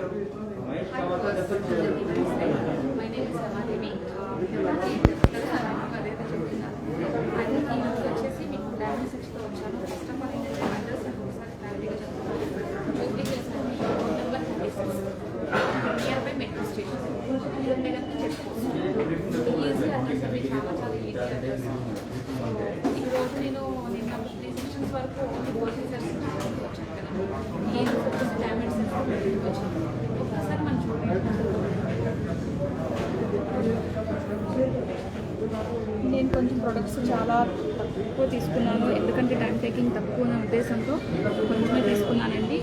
My name is Ramadevi. అదే ఈరోజు వచ్చేసి మీకు డైమండ్ సెక్షన్లో వచ్చాను. ఫస్ట్ ఆఫ్ ఆల్ ఏంటంటే అడ్రస్ ఒకసారి క్లారిటీగా చెప్తాను. డూప్లికేట్స్ అండి number 36 near by metro station ఇదంటే కనుక చెప్పుకోవచ్చు. ఈజీ అడ్రస్ అండి, చాలా చాలా ఈజీ అడ్రస్. ఈరోజు నేను నిన్న 3 సెక్షన్స్ వరకు ఓన్లీ ప్రొసీజర్స్ వచ్చాను కదా. ఈ రోజు వచ్చేసి డైమండ్ సెక్షన్ వచ్చాను. ఒకసారి మనం చూడండి. నేను కొంచెం ప్రొడక్ట్స్ చాలా తక్కువ తీసుకున్నాను, ఎందుకంటే టైం టేకింగ్ తక్కువ అనే ఉద్దేశంతో కొంచెమే తీసుకున్నానండి.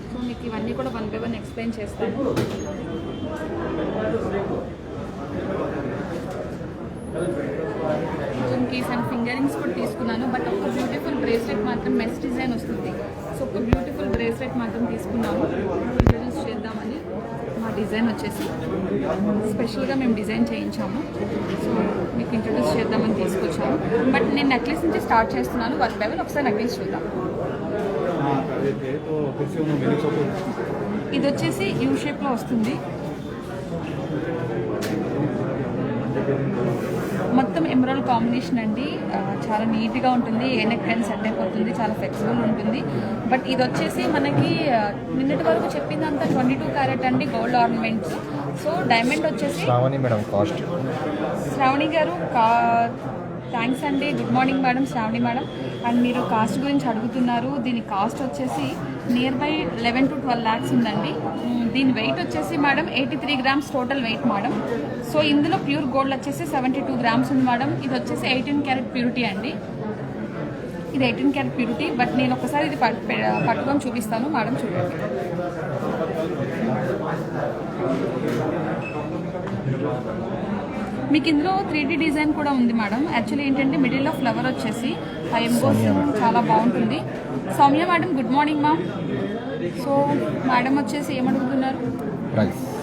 సో మీకు ఇవన్నీ కూడా 1 by 1 ఎక్స్ప్లెయిన్ చేస్తాను. జుమ్కీస్ అండ్ ఫింగరింగ్స్ కూడా తీసుకున్నాను, బట్ ఒక బ్యూటిఫుల్ బ్రేస్లెట్ మాత్రం మెస్ డిజైన్ వస్తుంది. సో ఒక బ్యూటిఫుల్ బ్రేస్లెట్ మాత్రం తీసుకున్నాను, ఇంట్రడ్యూస్ చేద్దామని. మా డిజైన్ వచ్చేసి స్పెషల్గా మేము డిజైన్ చేయించాము, సో మీకు ఇంట్రడ్యూస్ చేద్దామని తీసుకొచ్చాము. బట్ నేను నెక్లెస్ నుంచి స్టార్ట్ చేస్తున్నాను 1 by 1. ఒకసారి నెక్లెస్ చూద్దాం. ఇది వచ్చేసి యూ షేప్లో వస్తుంది. మొత్తం ఎమరాల్డ్ కాంబినేషన్ అండి, చాలా నీట్గా ఉంటుంది. ఏ నెక్ అండ్ సెట్ అయిపోతుంది, చాలా ఫ్లెక్సిబుల్ ఉంటుంది. బట్ ఇది వచ్చేసి మనకి నిన్నటి వరకు చెప్పిందంతా 22 క్యారెట్ అండి, గోల్డ్ ఆర్నమెంట్స్. సో డైమండ్ వచ్చేసి శ్రావణి మేడం కాస్ట్. శ్రావణి గారు థ్యాంక్స్ అండి. Good morning madam, Shravani madam. And మీరు కాస్ట్ గురించి అడుగుతున్నారు. దీని కాస్ట్ వచ్చేసి నియర్ బై 11 to 12 lakhs ఉందండి. దీని వెయిట్ వచ్చేసి madam 83 grams total weight madam. So ఇందులో ప్యూర్ గోల్డ్ వచ్చేసి 72 grams ఉంది మేడం. ఇది వచ్చేసి 18 క్యారెట్ ప్యూరిటీ అండి. ఇది 18 క్యారెట్ ప్యూరిటీ. బట్ నేను ఒకసారి ఇది పట్టుకొని చూపిస్తాను మేడం, చూడండి. మీకు ఇందులో 3D డిజైన్ కూడా ఉంది మేడం. యాక్చువల్లీ ఏంటంటే మిడిల్లో ఫ్లవర్ వచ్చేసి ఆ ఎంబోస్ చాలా బాగుంటుంది. Soumya madam, good morning ma'am. So madam వచ్చేసి ఏమడుగుతున్నారు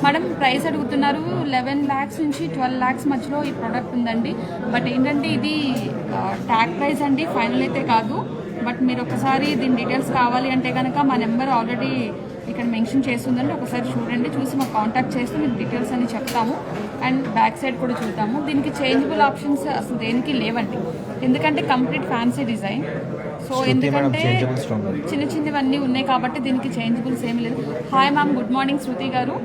మేడం? ప్రైస్ అడుగుతున్నారు. 11 lakhs నుంచి 12 lakhs మధ్యలో ఈ ప్రోడక్ట్ ఉందండి. బట్ ఏంటంటే ఇది ట్యాగ్ ప్రైస్ అండి, ఫైనల్ అయితే కాదు. బట్ మీరు ఒకసారి దీని డీటెయిల్స్ కావాలి అంటే కనుక మా నెంబర్ ఆల్రెడీ ఇక్కడ మెన్షన్ చేస్తుందండి. ఒకసారి చూడండి, చూసి మాకు కాంటాక్ట్ చేస్తే మీకు డీటెయిల్స్ అని చెప్తాము. అండ్ బ్యాక్ సైడ్ కూడా చూద్దాము. దీనికి చేంజబుల్ ఆప్షన్స్ అసలు దేనికి లేవండి, ఎందుకంటే కంప్లీట్ ఫ్యాన్సీ డిజైన్. సో ఎందుకంటే చిన్న చిన్నవన్నీ ఉన్నాయి కాబట్టి దీనికి చేంజబుల్స్ ఏమి లేదు. హాయ్ మ్యామ్, గుడ్ మార్నింగ్ శృతి గారు.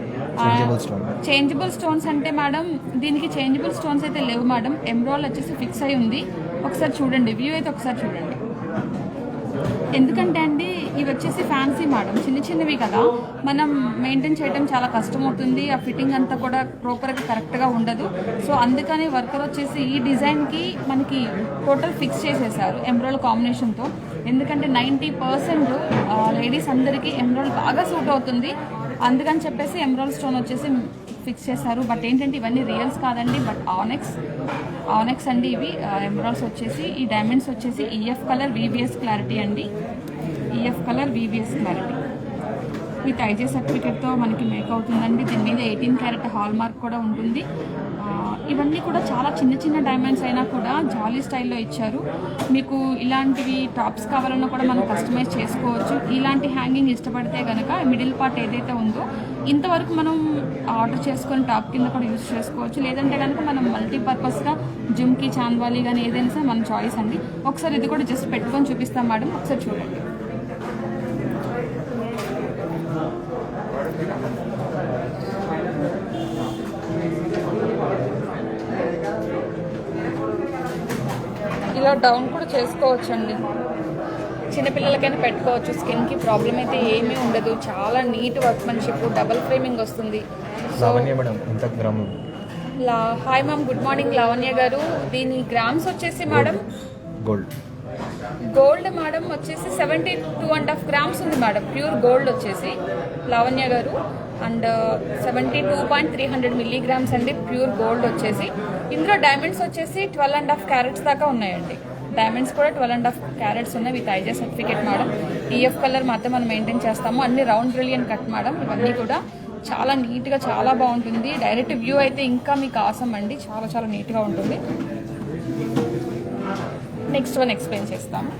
చేంజబుల్ స్టోన్స్ అంటే మేడం దీనికి చేంజబుల్ స్టోన్స్ అయితే లేవు మేడం. ఎమ్రాల్డ్ వచ్చేసి ఫిక్స్ అయి ఉంది. ఒకసారి చూడండి, వ్యూ అయితే ఒకసారి చూడండి. ఎందుకంటే అండి ఇవి వచ్చేసి ఫ్యాన్సీ మేడం, చిన్న చిన్నవి కదా, మనం మెయింటైన్ చేయడం చాలా కష్టమవుతుంది. ఆ ఫిట్టింగ్ అంతా కూడా ప్రాపర్గా కరెక్ట్గా ఉండదు. సో అందుకని వర్కర్ వచ్చేసి ఈ డిజైన్కి మనకి టోటల్ ఫిక్స్ చేసేసారు ఎమ్రాల్డ్ కాంబినేషన్తో. ఎందుకంటే 90% లేడీస్ అందరికీ ఎమ్రాల్డ్ బాగా సూట్ అవుతుంది. అందుకని చెప్పేసి ఎమ్రాల్డ్ స్టోన్ వచ్చేసి ఫిక్స్ చేశారు. బట్ ఏంటంటే ఇవన్నీ రియల్స్ కాదండి, బట్ ఆనెక్స్ అండి ఇవి. ఎమరాల్డ్స్ వచ్చేసి ఈ డైమండ్స్ వచ్చేసి ఈఎఫ్ కలర్ వివిఎస్ క్లారిటీ అండి. EF colour VVS clarity with IG సర్టిఫికేట్తో మనకి మేక్ అవుతుందండి. దీని మీద 18 క్యారెట్ హాల్ మార్క్ కూడా ఉంటుంది. ఇవన్నీ కూడా చాలా చిన్న చిన్న డైమండ్స్ అయినా కూడా జాలీ స్టైల్లో ఇచ్చారు. మీకు ఇలాంటివి టాప్స్ కావాలన్నా కూడా మనం కస్టమైజ్ చేసుకోవచ్చు. ఇలాంటి హ్యాంగింగ్ ఇష్టపడితే కనుక మిడిల్ పార్ట్ ఏదైతే ఉందో ఇంతవరకు మనం ఆర్డర్ చేసుకొని టాప్ కింద కూడా యూజ్ చేసుకోవచ్చు. లేదంటే కనుక మనం మల్టీపర్పస్గా జుమ్కి, చాంద్వాలి కానీ ఏదైనా సరే మన చాయిస్ అండి. ఒకసారి ఇది కూడా జస్ట్ పెట్టుకొని చూపిస్తాం మేడం, ఒకసారి చూడండి. ఇలా డౌన్ కూడా చేసుకోవచ్చండి, చిన్నపిల్లలకైనా పెట్టుకోవచ్చు. స్కిన్కి ప్రాబ్లం అయితే ఏమీ ఉండదు. చాలా నీట్ వర్క్మెన్షిప్, డబల్ ఫ్రేమింగ్ వస్తుంది. So hi ma'am, good morning Lavanya గారు. దీని గ్రామ్స్ వచ్చేసి మేడం గోల్డ్ మేడం వచ్చేసి 72.5 grams ఉంది మేడం. ప్యూర్ గోల్డ్ వచ్చేసి లావణ్య గారు. అండ్ 72.300 milligrams అండి ప్యూర్ గోల్డ్ వచ్చేసి. ఇందులో డైమండ్స్ వచ్చేసి 12.5 carats దాకా ఉన్నాయండి. డైమండ్స్ కూడా 12.5 carats ఉన్నాయి with IG certificate madam. EF colour మాత్రం మనం మెయింటైన్ చేస్తాము. అన్ని రౌండ్ బ్రిలియన్ కట్ మేడం. ఇవన్నీ కూడా చాలా నీట్గా చాలా బాగుంటుంది. డైరెక్ట్ వ్యూ అయితే ఇంకా మీకు ఆసం అండి, చాలా చాలా నీట్గా ఉంటుంది. నెక్స్ట్ వన్ ఎక్స్ప్లెయిన్ చేస్తాము.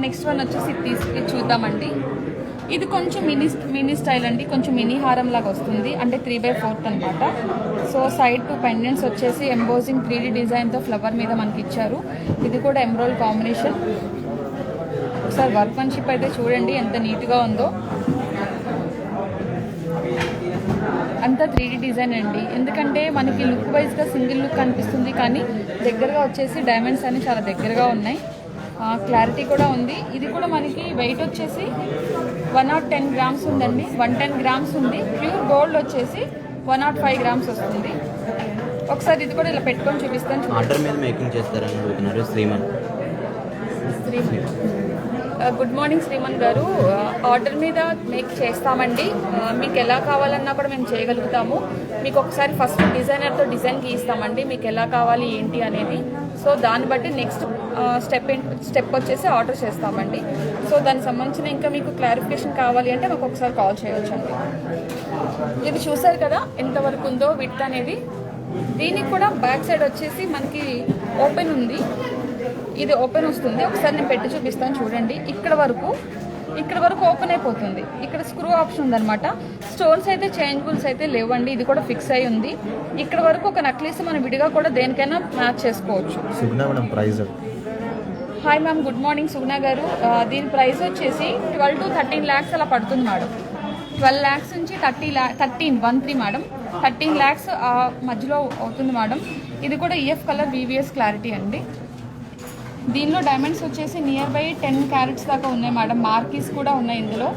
నెక్స్ట్ వన్ వచ్చేసి ఇది చూద్దామండి. ఇది కొంచెం మినీ స్టైల్ అండి, కొంచెం మినీ హారం లాగా వస్తుంది, అంటే 3/4 అనమాట. సో సైడ్ 2 పెండెంట్స్ వచ్చేసి ఎంబోజింగ్ 3D డిజైన్తో ఫ్లవర్ మీద మనకి ఇచ్చారు. ఇది కూడా ఎమరాల్డ్ కాంబినేషన్. ఒకసారి వర్క్మన్షిప్ అయితే చూడండి ఎంత నీట్గా ఉందో. అంతా 3D డిజైన్ అండి, ఎందుకంటే మనకి లుక్ వైజ్గా సింగిల్ లుక్ అనిపిస్తుంది, కానీ దగ్గరగా వచ్చేసి డైమండ్స్ అన్ని చాలా దగ్గరగా ఉన్నాయి. క్లారిటీ కూడా ఉంది. ఇది కూడా మనకి వెయిట్ వచ్చేసి 110 గ్రామ్స్ ఉందండి, 110 గ్రామ్స్ ఉంది. ప్యూర్ గోల్డ్ వచ్చేసి 105 గ్రామ్స్ వస్తుంది. ఒకసారి ఇది కూడా ఇలా పెట్టుకొని చూపిస్తాను. ఆర్డర్ మీద మేకింగ్ చేస్తారని అనుకుంటున్నారు శ్రీమన్. గుడ్ మార్నింగ్ శ్రీమన్ గారు. ఆర్డర్ మీద మేక్ చేస్తామండి, మీకు ఎలా కావాలన్నా కూడా మేము చేయగలుగుతాము. మీకు ఒకసారి ఫస్ట్ డిజైనర్తో డిజైన్ గీస్తామండి, మీకు ఎలా కావాలి ఏంటి అనేది. సో దాన్ని బట్టి నెక్స్ట్ స్టెప్ వచ్చేసి ఆర్డర్ చేస్తామండి. సో దానికి సంబంధించిన ఇంకా మీకు క్లారిఫికేషన్ కావాలి అంటే మాకు ఒకసారి కాల్ చేయవచ్చండి. ఇది చూసారు కదా ఎంతవరకు ఉందో విడ్త్ అనేది. దీనికి కూడా బ్యాక్ సైడ్ వచ్చేసి మనకి ఓపెన్ ఉంది, ఇది ఓపెన్ వస్తుంది. ఒకసారి నేను పెట్టి చూపిస్తాను చూడండి. ఇక్కడ వరకు ఓపెన్ అయిపోతుంది. ఇక్కడ స్క్రూ ఆప్షన్ ఉందన్నమాట. స్టోన్స్ అయితే చేంజబుల్స్ అయితే లేవండి, ఇది కూడా ఫిక్స్ అయి ఉంది. ఇక్కడ వరకు ఒక నక్లీస్ మనం విడిగా కూడా దేనికైనా మ్యాచ్ చేసుకోవచ్చు. హాయ్ మ్యామ్, గుడ్ మార్నింగ్ సుగుణ గారు. దీని ప్రైస్ వచ్చేసి 12 to 13 lakhs అలా పడుతుంది మేడం. 12 lakhs నుంచి 13 మేడం, 13 lakhs మధ్యలో అవుతుంది మేడం. ఇది కూడా EF కలర్ VVS క్లారిటీ అండి. దీనిలో డైమండ్స్ వచ్చేసి నియర్ బై 10 carats దాకా ఉన్నాయి మేడం. మార్కీస్ కూడా ఉన్నాయి ఇందులో.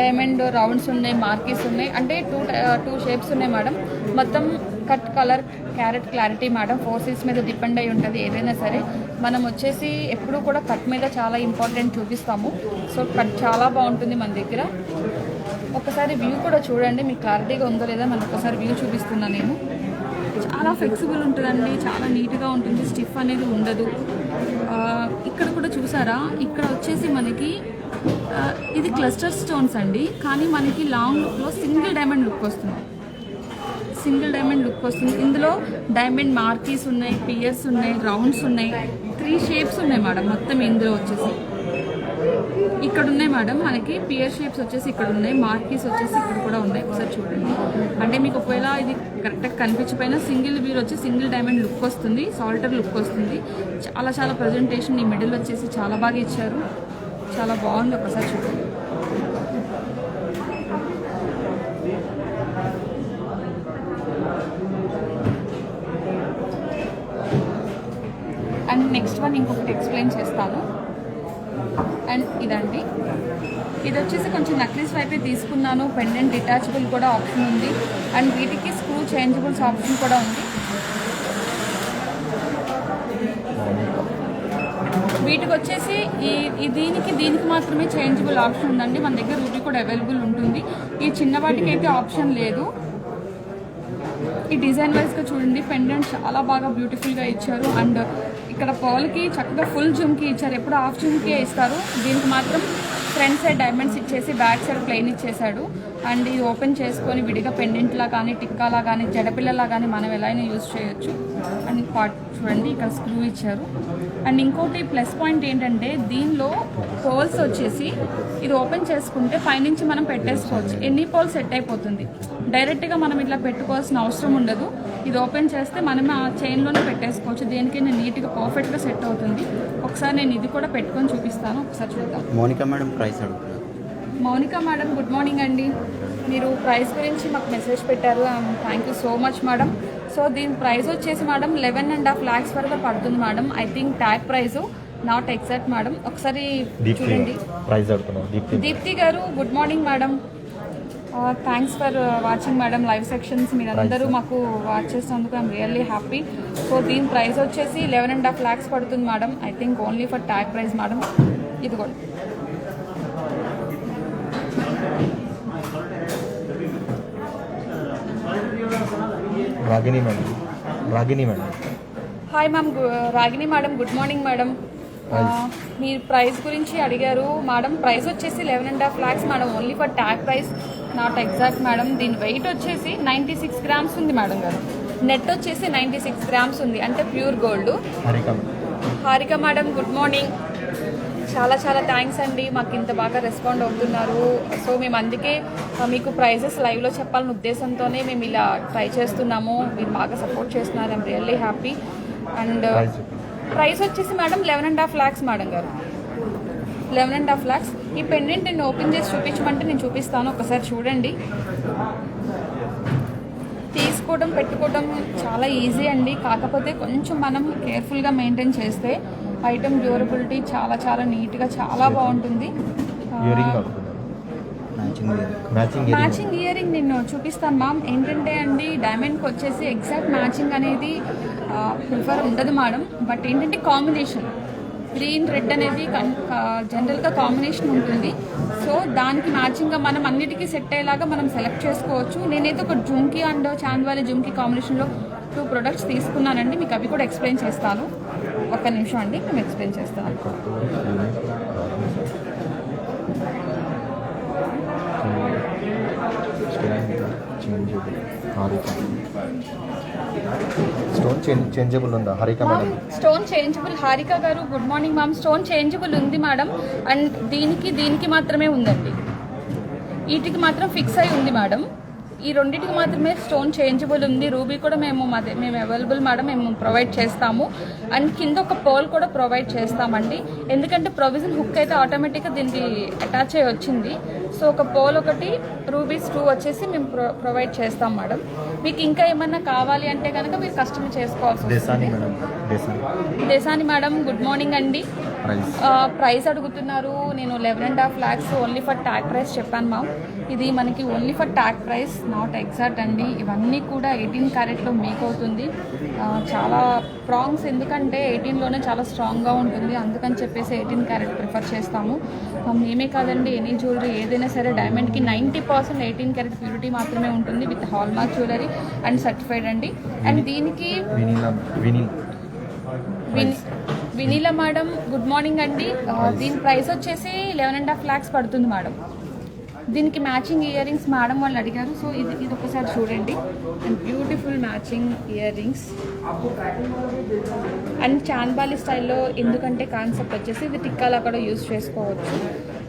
డైమండ్ రౌండ్స్ ఉన్నాయి, మార్కీస్ ఉన్నాయి, అంటే టూ షేప్స్ ఉన్నాయి మేడం. మొత్తం cut colour carrot clarity madam. 4 C's మీద డిపెండ్ అయి ఉంటుంది ఏదైనా సరే. మనం వచ్చేసి ఎప్పుడూ కూడా కట్ మీద చాలా ఇంపార్టెంట్ చూపిస్తాము. సో కట్ చాలా బాగుంటుంది మన దగ్గర. ఒకసారి వ్యూ కూడా చూడండి, మీకు క్లారిటీగా ఉందో లేదా. మనకు ఒకసారి వ్యూ చూపిస్తున్నాను నేను. చాలా ఫ్లెక్సిబుల్ ఉంటుందండి, చాలా నీట్గా ఉంటుంది, స్టిఫ్ అనేది ఉండదు. ఇక్కడ కూడా చూసారా, ఇక్కడ వచ్చేసి మనకి ఇది క్లస్టర్ స్టోన్స్ అండి, కానీ మనకి లాంగ్ లుక్లో సింగిల్ డైమండ్ లుక్ వస్తుంది. ఇందులో డైమండ్ మార్కీస్ ఉన్నాయి, పియర్స్ ఉన్నాయి, రౌండ్స్ ఉన్నాయి, 3 shapes ఉన్నాయి మేడం. మొత్తం ఇందులో వచ్చేసి ఇక్కడ ఉన్నాయి మేడం. మనకి పియర్ షేప్స్ వచ్చేసి ఇక్కడ ఉన్నాయి, మార్కీస్ వచ్చేసి ఇక్కడ కూడా ఉన్నాయి. ఒకసారి చూడండి. అంటే మీకు ఒకవేళ ఇది కరెక్ట్గా కనిపించకపోయినా సింగిల్ వీర్ వచ్చి సింగిల్ డైమండ్ లుక్ వస్తుంది, సాల్టర్ లుక్ వస్తుంది. చాలా ప్రజెంటేషన్ ఈ మిడిల్ వచ్చేసి చాలా బాగా ఇచ్చారు, చాలా బాగుంది. ఒకసారి చూడండి. అండ్ నెక్స్ట్ వన్ ఇంకొకటి ఎక్స్ప్లెయిన్ చేస్తాను. అండ్ ఇదండి, ఇది వచ్చేసి కొంచెం నక్లీస్ వైపే తీసుకున్నాను. పెండెంట్ డిటాచబుల్ కూడా ఆప్షన్ ఉంది, అండ్ వీటికి స్క్రూ చేంజబుల్స్ ఆప్షన్ కూడా ఉంది. వీటికి వచ్చేసి దీనికి మాత్రమే చేంజబుల్ ఆప్షన్ ఉందండి. మన దగ్గర రూపీ కూడా అవైలబుల్ ఉంటుంది. ఈ చిన్న వాటికి అయితే ఆప్షన్ లేదు. ఈ డిజైన్ వైజ్గా చూడండి, పెండెంట్ చాలా బాగా బ్యూటిఫుల్గా ఇచ్చారు. అండ్ ఇక్కడ పర్ల్కి చక్కగా ఫుల్ జుమ్కి ఇచ్చారు, ఎప్పుడు హాఫ్ జుమ్కే ఇస్తారు. దీనికి మాత్రం ఫ్రంట్ సైడ్ డైమండ్స్ ఇచ్చేసి బ్యాక్ సైడ్ ప్లెయిన్ ఇచ్చేసాడు. అండ్ ఇది ఓపెన్ చేసుకొని విడిగా పెండెంట్లా కానీ టిక్కాలా కానీ జడపిల్లలా కానీ మనం ఎలా అయినా యూజ్ చేయొచ్చు. అండ్ పార్ట్ చూడండి, ఇక్కడ స్క్రూ ఇచ్చారు. అండ్ ఇంకోటి ప్లస్ పాయింట్ ఏంటంటే దీనిలో పోల్స్ వచ్చేసి ఇది ఓపెన్ చేసుకుంటే పైనుంచి మనం పెట్టేసుకోవచ్చు. ఎన్ని పోల్స్ సెట్ అయిపోతుంది, డైరెక్ట్గా మనం ఇట్లా పెట్టుకోవాల్సిన అవసరం ఉండదు. ఇది ఓపెన్ చేస్తే మనం ఆ చైన్లోనే పెట్టేసుకోవచ్చు. దేనికైనా నీట్గా పర్ఫెక్ట్గా సెట్ అవుతుంది. ఒకసారి నేను ఇది కూడా పెట్టుకొని చూపిస్తాను, ఒకసారి చూద్దాం. మోనికా మేడం ప్రైస్ అడుగుతున్నారు. మౌనికా మేడం, గుడ్ మార్నింగ్ అండి. మీరు ప్రైస్ గురించి మాకు మెసేజ్ పెట్టారు, thank you so much madam. So దీని ప్రైస్ వచ్చేసి మేడం 11.5 lakhs వరకు పడుతుంది madam. I think tag price not exact madam. ఒకసారి చూడండి. దీప్తి గారు, good morning madam. Thanks for watching madam live sections. మీరందరూ మాకు వాచ్ చేసినందుకు ఐఎమ్ రియల్లీ హ్యాపీ. సో దీని ప్రైస్ వచ్చేసి 11.5 lakhs పడుతుంది madam. I think only for tag price madam. ఇదిగోండి. Ragini madam. Hi ma'am, Ragini madam, good morning madam. మీరు price గురించి అడిగారు మేడం. ప్రైస్ వచ్చేసి 11.5 lakhs madam, only for tag price, not exact madam. దీని wait వచ్చేసి 96 grams ఉంది మేడం గారు. నెట్ వచ్చేసి 96 grams ఉంది, అంటే pure gold. Harika madam, good morning. చాలా చాలా థ్యాంక్స్ అండి, మాకు ఇంత బాగా రెస్పాండ్ అవుతున్నారు. సో మేము అందుకే మీకు ప్రైజెస్ లైవ్లో చెప్పాలనే ఉద్దేశంతోనే మేము ఇలా ట్రై చేస్తున్నాము. మీరు బాగా సపోర్ట్ చేస్తున్నారు. I'm really happy. And price వచ్చేసి మేడం 11.5 lakhs మేడం గారు, 11.5 lakhs. ఈ పెండెంట్ నేను ఓపెన్ చేసి చూపించమంటే నేను చూపిస్తాను, ఒకసారి చూడండి. తీసుకోవడం పెట్టుకోవడం చాలా ఈజీ అండి, కాకపోతే కొంచెం మనం కేర్ఫుల్గా మెయింటైన్ చేస్తే ఐటమ్ డ్యూరబిలిటీ చాలా చాలా నీట్గా చాలా బాగుంటుంది. మ్యాచింగ్ ఇయర్ రింగ్ నేను చూపిస్తాను మ్యామ్. ఏంటంటే అండి, డైమండ్కి వచ్చేసి ఎగ్జాక్ట్ మ్యాచింగ్ అనేది ప్రిఫర్ ఉండదు మేడం. బట్ ఏంటంటే కాంబినేషన్ గ్రీన్ రెడ్ అనేది జనరల్గా కాంబినేషన్ ఉంటుంది. సో దానికి మ్యాచింగ్గా మనం అన్నిటికీ సెట్ అయ్యేలాగా మనం సెలెక్ట్ చేసుకోవచ్చు. నేనైతే ఒక జుమ్కీ అండ్ చాంద్వాలి జుమ్కీ కాంబినేషన్లో 2 products తీసుకున్నానండి. మీకు అవి కూడా ఎక్స్ప్లెయిన్ చేస్తాను. ఒక్క నిమిషం అండి, మేము ఎక్స్ప్లెయిన్ చేస్తాను. స్టోన్ చేంజబుల్ ఉందా Harika madam? Stone changeable Harika గారు, good morning ma'am. Stone changeable ఉంది మేడం. అండ్ దీనికి మాత్రమే ఉందండి, వీటికి మాత్రం ఫిక్స్ అయి ఉంది మేడం. ఈ రెండింటికి మాత్రమే స్టోన్ చేంజబుల్ ఉంది. రూబీ కూడా మేము అవైలబుల్ మేడం, మేము ప్రొవైడ్ చేస్తాము. అండ్ కింద ఒక పర్ల్ కూడా ప్రొవైడ్ చేస్తామండి. ఎందుకంటే ప్రొవిజన్ హుక్ అయితే ఆటోమేటిక్గా దీనికి అటాచ్ అయ్యి వచ్చింది. సో ఒక పర్ల్ ఒకటి, రూబీస్ 2 వచ్చేసి మేము ప్రొవైడ్ చేస్తాం మేడం. మీకు ఇంకా ఏమన్నా కావాలి అంటే కనుక మీరు కస్టమర్ చేసుకోవాల్సి వస్తుంది. దేశాని మేడం, గుడ్ మార్నింగ్ అండి. ప్రైస్ అడుగుతున్నారు. నేను 11.5 lakhs only for tag price చెప్పాను మ్యామ్. ఇది మనకి only for tag price, not exact అండి. ఇవన్నీ కూడా 18 క్యారెట్లో మేక్ అవుతుంది. చాలా ప్రాంగ్స్ ఎందుకంటే 18లోనే చాలా స్ట్రాంగ్గా ఉంటుంది, అందుకని చెప్పేసి 18 క్యారెట్ ప్రిఫర్ చేస్తాము. మేమే కాదండి, ఎనీ జ్యువెలరీ ఏదైనా సరే డైమండ్కి 90% 18 క్యారెట్ ప్యూరిటీ మాత్రమే ఉంటుంది, with hallmark jewellery and certified అండి. అండ్ దీనికి వినీలా మేడం, గుడ్ మార్నింగ్ అండి. దీని ప్రైస్ వచ్చేసి 11.5 lakhs పడుతుంది మేడం. దీనికి మ్యాచింగ్ ఇయర్ రింగ్స్ మేడం వాళ్ళు అడిగారు. సో ఇది ఒకసారి చూడండి. And beautiful matching ear rings and chandbali స్టైల్లో. ఎందుకంటే కాన్సెప్ట్ వచ్చేసి ఇది టిక్కాలా కూడా యూజ్ చేసుకోవచ్చు.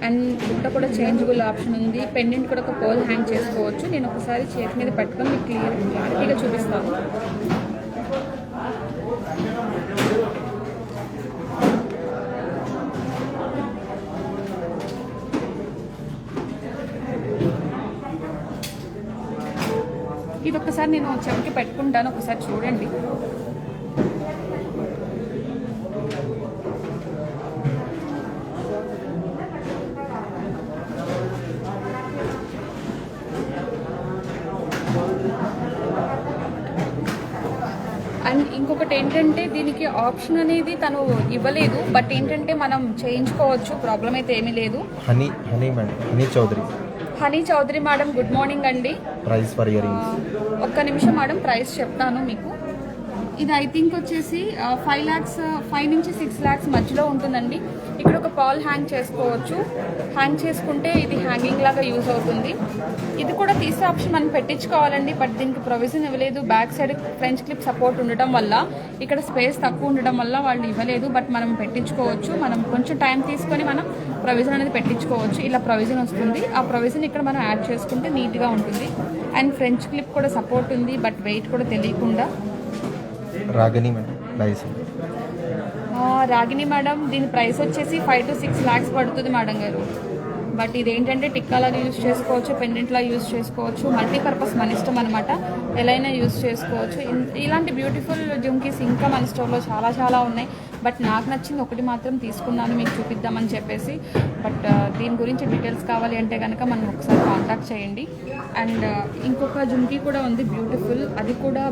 అండ్ బుట్ట కూడా చేంజబుల్ ఆప్షన్ ఉంది. పెండెంట్ కూడా ఒక పోల్ హ్యాంగ్ చేసుకోవచ్చు. నేను ఒకసారి చేతి మీద పెట్టుకొని మీకు క్లారిటీగా చూపిస్తాను. ఇది ఒక్కసారి నేను చెవికి పెట్టుకుంటాను, ఒకసారి చూడండి. అండ్ ఇంకొకటి ఏంటంటే దీనికి ఆప్షన్ అనేది తను ఇవ్వలేదు, బట్ ఏంటంటే మనం చేయించుకోవచ్చు, ప్రాబ్లం అయితే ఏమీ లేదు. Honey Chaudhary madam, good morning అండి. ప్రైస్ ఫర్ ఇయర్ రింగ్స్ ఒక్క నిమిషం మేడం, ప్రైస్ చెప్తాను మీకు. ఇది ఐ థింక్ వచ్చేసి 5 నుంచి 6 lakhs మధ్యలో ఉంటుందండి. ఇక్కడ ఒక పాల్ హ్యాంగ్ చేసుకోవచ్చు. హ్యాంగ్ చేసుకుంటే ఇది హ్యాంగింగ్ లాగా యూజ్ అవుతుంది. ఇది కూడా తీసే ఆప్షన్ మనం పెట్టించుకోవాలండి, బట్ దీనికి ప్రొవిజన్ ఇవ్వలేదు. Back side French clip support ఉండటం వల్ల, ఇక్కడ స్పేస్ తక్కువ ఉండడం వల్ల వాళ్ళు ఇవ్వలేదు, బట్ మనం పెట్టించుకోవచ్చు. మనం కొంచెం టైం తీసుకొని మనం ప్రొవిజన్ అనేది పెట్టించుకోవచ్చు. ఇలా ప్రొవిజన్ వస్తుంది. ఆ ప్రొవిజన్ ఇక్కడ మనం యాడ్ చేసుకుంటే నీట్గా ఉంటుంది. అండ్ ఫ్రెంచ్ క్లిప్ కూడా సపోర్ట్ ఉంది, బట్ వెయిట్ కూడా తెలియకుండా. రాగిని మేడం, దీని ప్రైస్ వచ్చేసి 5 to 6 lakhs పడుతుంది మేడం గారు. బట్ ఇదేంటంటే టిక్కాలాగా యూజ్ చేసుకోవచ్చు, పెండెంట్లా యూజ్ చేసుకోవచ్చు, మల్టీపర్పస్ మన ఇష్టం అనమాట, ఎలా అయినా యూజ్ చేసుకోవచ్చు. ఇలాంటి బ్యూటిఫుల్ జుమ్కీస్ ఇంకా మన స్టోర్లో చాలా చాలా ఉన్నాయి. బట్ నాకు నచ్చింది ఒకటి మాత్రం తీసుకున్నాను మీకు చూపిద్దామని చెప్పేసి. బట్ దీని గురించి డీటెయిల్స్ కావాలి అంటే కనుక మనం ఒకసారి కాంటాక్ట్ చేయండి. అండ్ ఇంకొక జుమ్కీ కూడా ఉంది బ్యూటిఫుల్, అది కూడా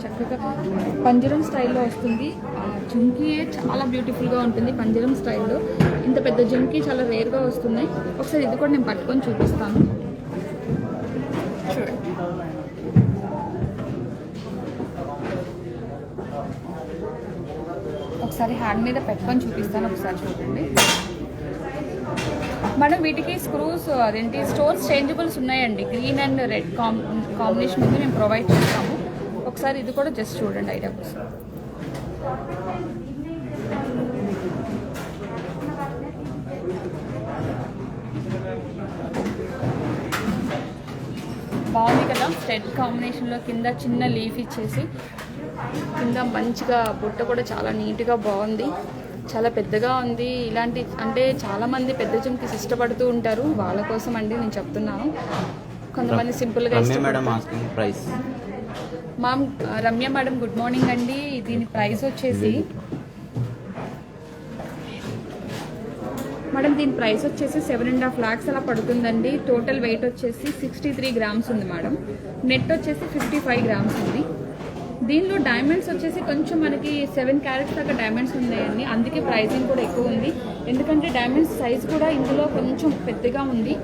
చక్కగా పంజరం స్టైల్లో వస్తుంది. జుమ్కీయే చాలా బ్యూటిఫుల్గా ఉంటుంది పంజరం స్టైల్లో. ఇంత పెద్ద జుమ్కీ చాలా రేర్గా వస్తున్నాయి. ఒకసారి ఇది కూడా నేను పట్టుకొని చూపిస్తాను, చూడండి. ఒకసారి హ్యాండ్ మీద పెట్టుకొని చూపిస్తాను, ఒకసారి చూడండి మేడం. వీటికి స్క్రూస్ అదేంటి స్టోన్స్ చేంజబుల్స్ ఉన్నాయండి. గ్రీన్ అండ్ రెడ్ కాంబినేషన్ ఉంది, మేము ప్రొవైడ్ చేస్తాము. ఒకసారి ఇది కూడా జస్ట్ చూడండి ఐడియా కోసం. బాగుంది కదా, స్టెడ్ కాంబినేషన్లో కింద చిన్న లీఫ్ ఇచ్చేసి కింద మంచిగా బుట్ట కూడా చాలా నీట్గా బాగుంది, చాలా పెద్దగా ఉంది. ఇలాంటి అంటే చాలామంది పెద్ద జుమ్కీస్ ఇష్టపడుతూ ఉంటారు, వాళ్ళ కోసం అండి నేను చెప్తున్నాను. కొంతమంది సింపుల్గా ma'am Ramya madam good morning అండి. దీని ప్రైస్ వచ్చేసి మేడం 7.5 lakhs అలా పడుతుందండి. టోటల్ వెయిట్ వచ్చేసి 63 grams ఉంది మేడం. నెట్ వచ్చేసి 55 grams ఉంది. దీనిలో డైమండ్స్ వచ్చేసి కొంచెం మనకి 7 carats దాకా డైమండ్స్ ఉన్నాయండి, అందుకే ప్రైసింగ్ కూడా ఎక్కువ ఉంది. ఎందుకంటే డైమండ్స్ సైజ్ కూడా ఇందులో కొంచెం పెద్దగా ఉంది.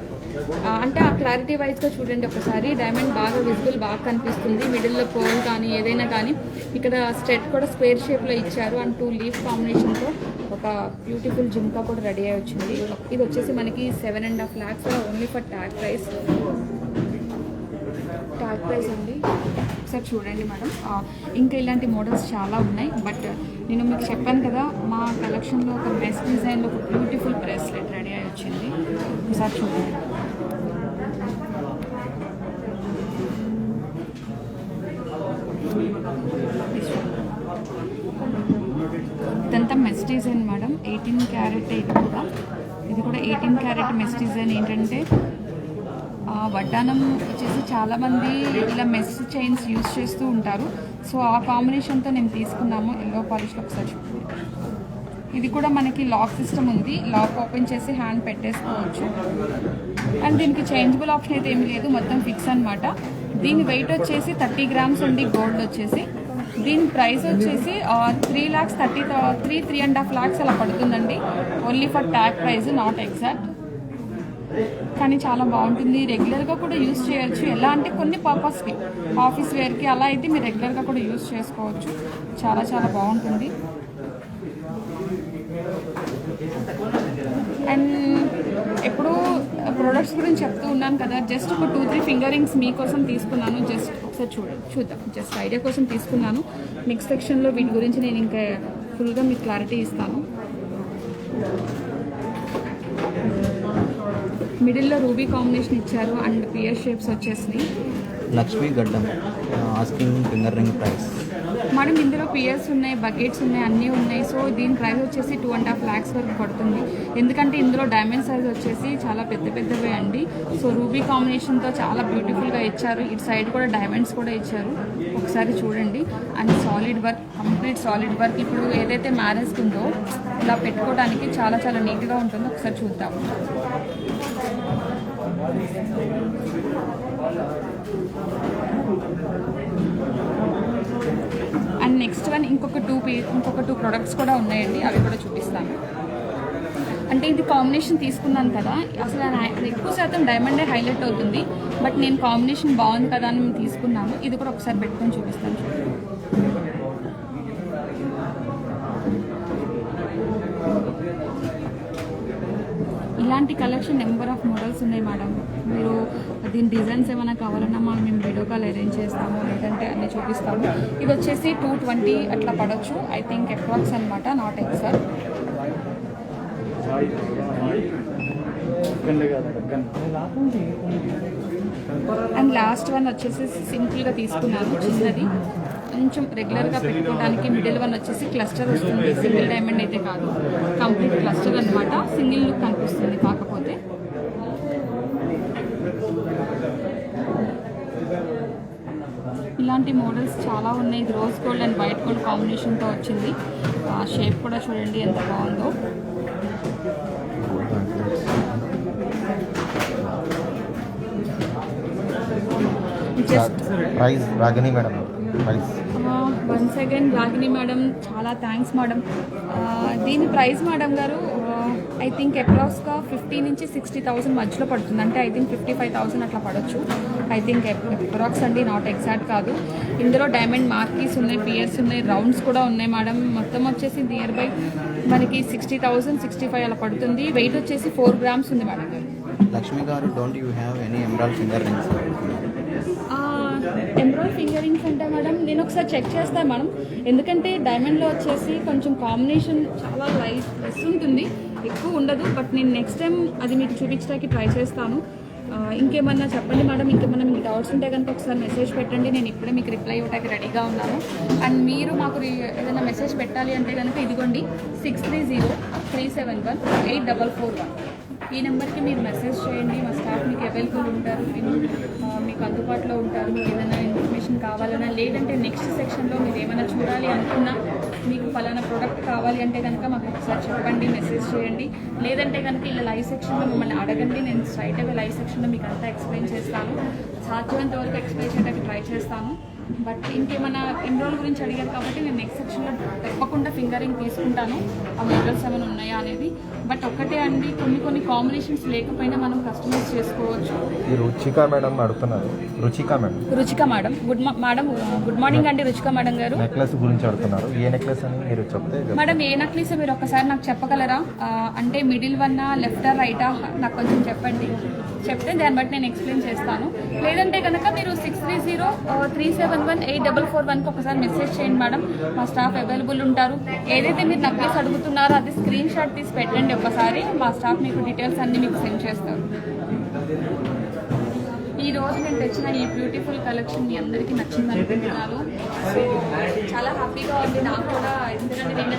అంటే ఆ క్లారిటీ వైజ్గా చూడండి ఒకసారి, డైమండ్ బాగా విజిబుల్ బాగా కనిపిస్తుంది. మిడిల్లో పోల్ కానీ ఏదైనా కానీ, ఇక్కడ స్టెడ్ కూడా స్క్వేర్ షేప్లో ఇచ్చారు అండ్ 2 leaf కాంబినేషన్తో ఒక బ్యూటిఫుల్ జిమ్కా కూడా రెడీ అయి వచ్చింది. ఇది వచ్చేసి మనకి 7.5 lakhs only for tag price అండి. ఒకసారి చూడండి మేడం, ఇంకా ఇలాంటి మోడల్స్ చాలా ఉన్నాయి. బట్ నేను మీకు చెప్పాను కదా, మా కలెక్షన్లో ఒక మెస్ డిజైన్లో ఒక బ్యూటిఫుల్ బ్రేస్లెట్ రెడీ అయి వచ్చింది. ఒకసారి చూడండి. ఇదంతా మెస్ డిజైన్ మేడం, 18 carat. ఇది కూడా 18 carat మెస్ డిజైన్. ఏంటంటే వడ్డానం వచ్చేసి చాలామంది ఇలా మెస్ చైన్స్ యూజ్ చేస్తూ ఉంటారు, సో ఆ కాంబినేషన్తో నేను తీసుకున్నాము. ఎల్లో పాలిష్లో ఒకసారి చూడండి. ఇది కూడా మనకి లాక్ సిస్టమ్ ఉంది, లాక్ ఓపెన్ చేసి హ్యాండ్ పెట్టేసుకోవచ్చు. అండ్ దీనికి చేంజబుల్ ఆప్షన్ అయితే ఏమీ లేదు, మొత్తం ఫిక్స్ అనమాట. దీని వెయిట్ వచ్చేసి 30 grams ఉంది గోల్డ్ వచ్చేసి. దీని ప్రైస్ వచ్చేసి 3.5 lakhs అలా పడుతుందండి, only for tag price, not exact. కానీ చాలా బాగుంటుంది, రెగ్యులర్గా కూడా యూస్ చేయొచ్చు. ఎలా అంటే కొన్ని పర్పస్కి, ఆఫీస్ వేర్కి అలా అయితే మీరు రెగ్యులర్గా కూడా యూస్ చేసుకోవచ్చు. చాలా చాలా బాగుంటుంది. అండ్ ఎప్పుడు ప్రొడక్ట్స్ గురించి చెప్తూ ఉన్నాను కదా, జస్ట్ ఒక 2-3 ఫింగర్ రింగ్స్ మీకోసం తీసుకున్నాను. జస్ట్ ఒకసారి చూద్దాం, జస్ట్ ఐడియా కోసం తీసుకున్నాను. నెక్స్ట్ సెక్షన్లో వీటి గురించి నేను ఇంకా ఫుల్గా మీకు క్లారిటీ ఇస్తాను. మిడిల్లో రూబీ కాంబినేషన్ ఇచ్చారు అండ్ పియర్ షేప్స్ వచ్చేసినాయి. లక్ష్మీ గడ్డం asking finger ring price madam ఇందులో పియర్స్ ఉన్నాయి, బకెట్స్ ఉన్నాయి, అన్నీ ఉన్నాయి. సో దీని ప్రైస్ వచ్చేసి 2.5 lakhs వరకు పడుతుంది. ఎందుకంటే ఇందులో డైమండ్ సైజ్ వచ్చేసి చాలా పెద్దవే అండి. సో రూబీ కాంబినేషన్తో చాలా బ్యూటిఫుల్గా ఇచ్చారు. ఇటు సైడ్ కూడా డైమండ్స్ కూడా ఇచ్చారు, ఒకసారి చూడండి. And solid work, complete solid work. ఇప్పుడు ఏదైతే మ్యారేజ్ ఉందో ఇలా పెట్టుకోవడానికి చాలా చాలా నీట్గా ఉంటుందో ఒకసారి చూద్దాము. అండ్ నెక్స్ట్ వన్ ఇంకొక టూ ప్రొడక్ట్స్ కూడా ఉన్నాయండి, అవి కూడా చూపిస్తాను. అంటే ఇది కాంబినేషన్ తీసుకున్నాను కదా, అసలు ఎక్కువ శాతం డైమండే హైలైట్ అవుతుంది. బట్ నేను కాంబినేషన్ బాగుంది కదా అని తీసుకున్నాను. ఇది కూడా ఒకసారి పెట్టుకొని చూపిస్తాను. ఇలాంటి కలెక్షన్ నెంబర్ ఆఫ్ మోడల్స్ ఉన్నాయి మేడం. మీరు దీని డిజైన్స్ ఏమైనా కావాలన్నా మేము వీడియో కాల్ అరేంజ్ చేస్తాము, లేదంటే అన్నీ చూపిస్తాము. ఇది వచ్చేసి 220 అట్లా పడవచ్చు, ఐ థింక్ అప్రాక్స్ అనమాట, not exact. And last one వచ్చేసి సింపుల్గా తీసుకున్నాను, చిన్నది, కొంచెం రెగ్యులర్గా పెట్టుకోవడానికి. మిడిల్ వన్ వచ్చేసి క్లస్టర్ వస్తుంది, సింగిల్ డైమండ్ అయితే కాదు, కంప్లీట్ క్లస్టర్ అనమాట. సింగిల్ లుక్ కనిపిస్తుంది. కాకపోతే ఇలాంటి మోడల్స్ చాలా ఉన్నాయి. ఇది rose gold and white gold కాంబినేషన్తో వచ్చింది. షేప్ కూడా చూడండి ఎంత బాగుందో. Price Ragini madam, price once again Ragini madam, చాలా థ్యాంక్స్ మేడం. దీని ప్రైస్ మేడం గారు ఐ థింక్ అప్రాక్స్గా 50 నుంచి 60,000 మధ్యలో పడుతుంది. అంటే ఐ థింక్ 55,000 అట్లా పడవచ్చు. ఐ థింక్ అప్రాక్స్ అండి, నాట్ ఎగ్జాక్ట్ కాదు. ఇందులో డైమండ్ మార్కీస్ ఉన్నాయి, పియర్స్ ఉన్నాయి, రౌండ్స్ కూడా ఉన్నాయి మేడం. మొత్తం వచ్చేసి నియర్ బై మనకి 60,000, 65 అలా పడుతుంది. వెయిట్ వచ్చేసి 4 grams ఉంది మేడం గారు. లక్ష్మి గారు, don't you have any emerald finger rings? Emerald finger rings అంటే మేడం నేను ఒకసారి చెక్ చేస్తాను మేడం, ఎందుకంటే డైమండ్లో వచ్చేసి కొంచెం కాంబినేషన్ చాలా లెస్ ఉంటుంది, ఎక్కువ ఉండదు. బట్ నేను నెక్స్ట్ టైం అది మీకు చూపించడానికి ట్రై చేస్తాను. ఇంకేమన్నా చెప్పండి మేడం, ఇంకేమన్నా మీకు డౌట్స్ ఉంటే కనుక ఒకసారి మెసేజ్ పెట్టండి, నేను ఇప్పుడే మీకు రిప్లై ఇవ్వడానికి రెడీగా ఉన్నాను. అండ్ మీరు మాకు ఏదైనా మెసేజ్ పెట్టాలి అంటే కనుక ఇదిగోండి 6303718441 ఈ నెంబర్కి మీరు మెసేజ్ చేయండి. మా స్టాఫ్ మీకు అవైలబుల్ ఉంటారు, మీకు అందుబాటులో ఉంటారు. మీకు ఏదైనా ఇన్ఫర్మేషన్ కావాలన్నా, లేదంటే నెక్స్ట్ సెక్షన్లో మీరు ఏమైనా చూడాలి అనుకున్నా, మీకు ఫలానా ప్రోడక్ట్ కావాలి అంటే కనుక మాకు ఒకసారి చెప్పండి, మెసేజ్ చేయండి. లేదంటే కనుక ఇలా లైవ్ సెక్షన్లో మిమ్మల్ని అడగండి, నేను స్ట్రైట్ అవే లైవ్ సెక్షన్లో మీకు అంతా ఎక్స్ప్లెయిన్ చేస్తాను. సాధ్యమైనంత వరకు ఎక్స్ప్లెయిన్ చేయడానికి ట్రై చేస్తాను. బట్ ఇంకేమైనా ఎన్రోల్ గురించి అడిగారు కాబట్టి నేను నెక్స్ట్ సెక్షన్లో తప్పకుండా ఫింగరింగ్ తీసుకుంటాను, ఆ మోడల్స్ ఏమైనా ఉన్నాయా అనేది. బట్ ఒక్కటే అండి, కొన్ని కాంబినేషన్స్ లేకపోయినా మనం కస్టమైజ్ చేసుకోవచ్చు. ఈ రుచిక మేడం అడుగుతున్నారు. రుచిక మేడం గుడ్ మార్నింగ్ అండి. రుచిక మేడం గారు నెక్లెస్ గురించి అడుగుతున్నారు. ఏ నెక్లెస్ అని మీరు చెప్తే మేడం, ఏ నెక్లెస్ మీరు ఒక్కసారి నాకు చెప్పగలరా? అంటే మిడిల్ వన్నా, లెఫ్టా, రైటా నాకు కొంచెం చెప్పండి. చెప్తే దాన్ని బట్టి నేను ఎక్స్ప్లెయిన్ చేస్తాను. లేదంటే కనుక మీరు 6303718441కి ఒకసారి మెసేజ్ చేయండి మేడం, మా స్టాఫ్ అవైలబుల్ ఉంటారు. ఏదైతే మీరు నెక్లెస్ అడుగుతున్నారో అది స్క్రీన్ షాట్ తీసి పెట్టండి ఒకసారి, మా స్టాఫ్ మీకు డీటెయిల్స్ అన్నీ మీకు సెండ్ చేస్తారు. ఈ రోజు నేను తెచ్చిన ఈ బ్యూటిఫుల్ కలెక్షన్ మీ అందరికీ నచ్చింది అనుకుంటున్నాను. సో చాలా హ్యాపీగా ఉంది నాకు కూడా, ఎందుకంటే నేను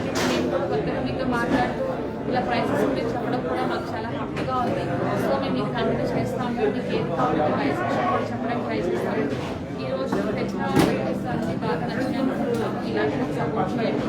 కూడా కొత్తగా మీతో మాట్లాడుతూ ఇలా ప్రైసెస్ గురించి చెప్పడం కూడా నాకు చాలా హ్యాపీగా ఉంది. సో మేము మీకు కంటిన్యూ చేస్తాము, మీకు ఏది కావాలంటే ప్రైసెస్ కూడా చెప్పడానికి ట్రై చేస్తాము. ఈ రోజు తెచ్చిన కలెక్షన్స్ అన్నీ బాగా నచ్చినాయి అనుకుంటున్నాను. ఇలాంటి నాకు సపోర్ట్ చేయండి.